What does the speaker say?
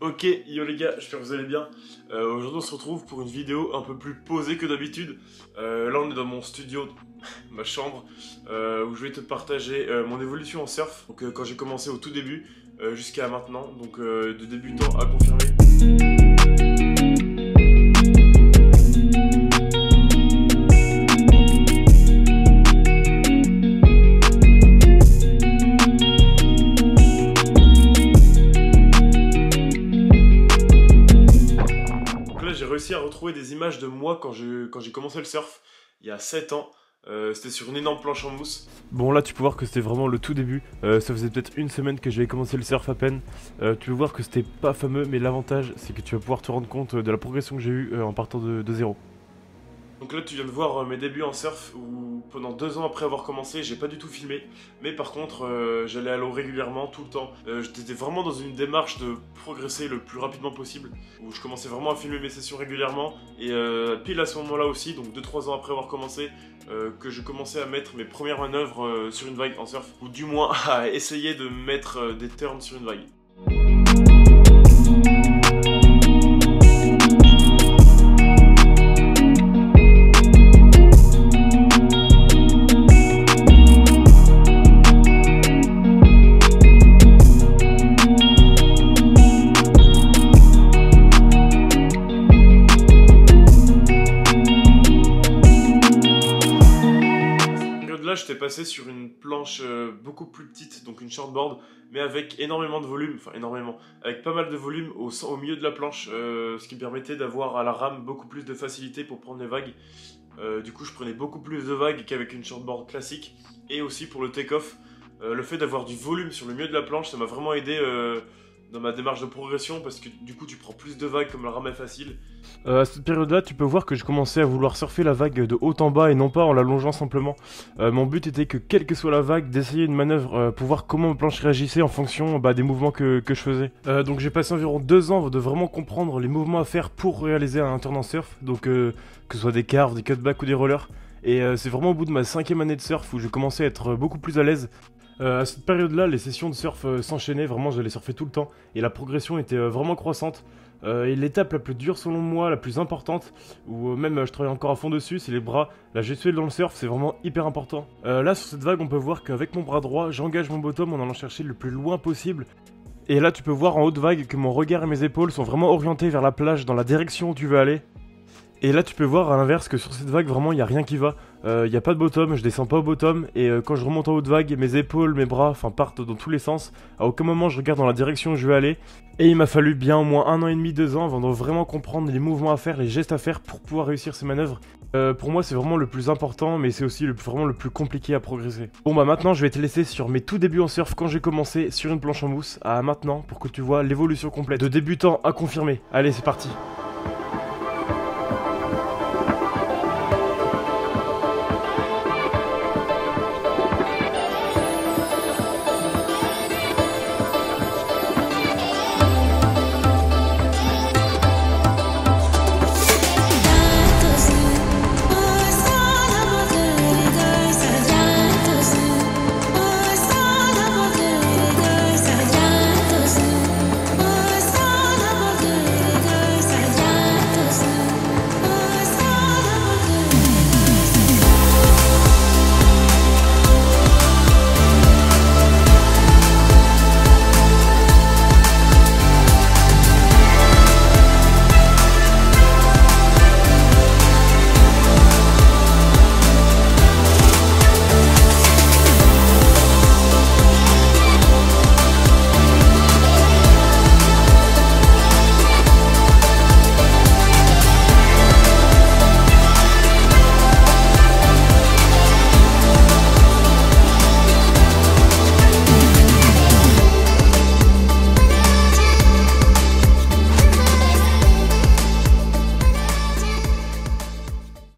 Ok, yo les gars, j'espère que vous allez bien. Aujourd'hui on se retrouve pour une vidéo un peu plus posée que d'habitude. Là on est dans mon studio, ma chambre, où je vais te partager mon évolution en surf. Donc quand j'ai commencé au tout début jusqu'à maintenant, donc de débutant à confirmé. J'ai réussi à retrouver des images de moi quand j'ai commencé le surf, il y a 7 ans. C'était sur une énorme planche en mousse. Bon là tu peux voir que c'était vraiment le tout début, ça faisait peut-être une semaine que j'avais commencé le surf à peine. Tu peux voir que c'était pas fameux, mais l'avantage c'est que tu vas pouvoir te rendre compte de la progression que j'ai eue en partant de zéro. Donc là tu viens de voir mes débuts en surf où pendant 2 ans après avoir commencé j'ai pas du tout filmé. Mais par contre j'allais à l'eau régulièrement tout le temps. J'étais vraiment dans une démarche de progresser le plus rapidement possible. Où je commençais vraiment à filmer mes sessions régulièrement. Et pile à ce moment là aussi, donc 2-3 ans après avoir commencé, que je commençais à mettre mes premières manœuvres sur une vague en surf. Ou du moins à essayer de mettre des turns sur une vague. Là j'étais passé sur une planche beaucoup plus petite, donc une shortboard, mais avec énormément de volume, enfin énormément, avec pas mal de volume au milieu de la planche, ce qui me permettait d'avoir à la rame beaucoup plus de facilité pour prendre les vagues. Du coup je prenais beaucoup plus de vagues qu'avec une shortboard classique, et aussi pour le take-off, le fait d'avoir du volume sur le milieu de la planche, ça m'a vraiment aidé dans ma démarche de progression, parce que du coup tu prends plus de vagues comme la rame est facile. À cette période-là, tu peux voir que je commençais à vouloir surfer la vague de haut en bas et non pas en la longeant simplement. Mon but était que, quelle que soit la vague, d'essayer une manœuvre pour voir comment ma planche réagissait en fonction des mouvements que je faisais. Donc j'ai passé environ 2 ans de vraiment comprendre les mouvements à faire pour réaliser un turn en surf, donc que ce soit des carves, des cutbacks ou des rollers. Et c'est vraiment au bout de ma 5e année de surf où je commençais à être beaucoup plus à l'aise. À cette période-là, les sessions de surf s'enchaînaient, vraiment j'allais surfer tout le temps, et la progression était vraiment croissante. Et l'étape la plus dure selon moi, la plus importante, ou même je travaille encore à fond dessus, c'est les bras. La gestuelle dans le surf, c'est vraiment hyper important. Là sur cette vague, on peut voir qu'avec mon bras droit, j'engage mon bottom en allant chercher le plus loin possible. Et là tu peux voir en haute vague que mon regard et mes épaules sont vraiment orientés vers la plage, dans la direction où tu veux aller. Et là tu peux voir à l'inverse que sur cette vague vraiment il n'y a rien qui va, il n'y a pas de bottom, je descends pas au bottom, et quand je remonte en haute vague, mes épaules, mes bras, partent dans tous les sens, à aucun moment je regarde dans la direction où je veux aller, et il m'a fallu bien au moins 1 an et demi, 2 ans avant de vraiment comprendre les mouvements à faire, les gestes à faire pour pouvoir réussir ces manœuvres. Pour moi c'est vraiment le plus important, mais c'est aussi vraiment le plus compliqué à progresser. Bon maintenant je vais te laisser sur mes tout débuts en surf quand j'ai commencé sur une planche en mousse, à maintenant pour que tu vois l'évolution complète, de débutant à confirmé. Allez c'est parti.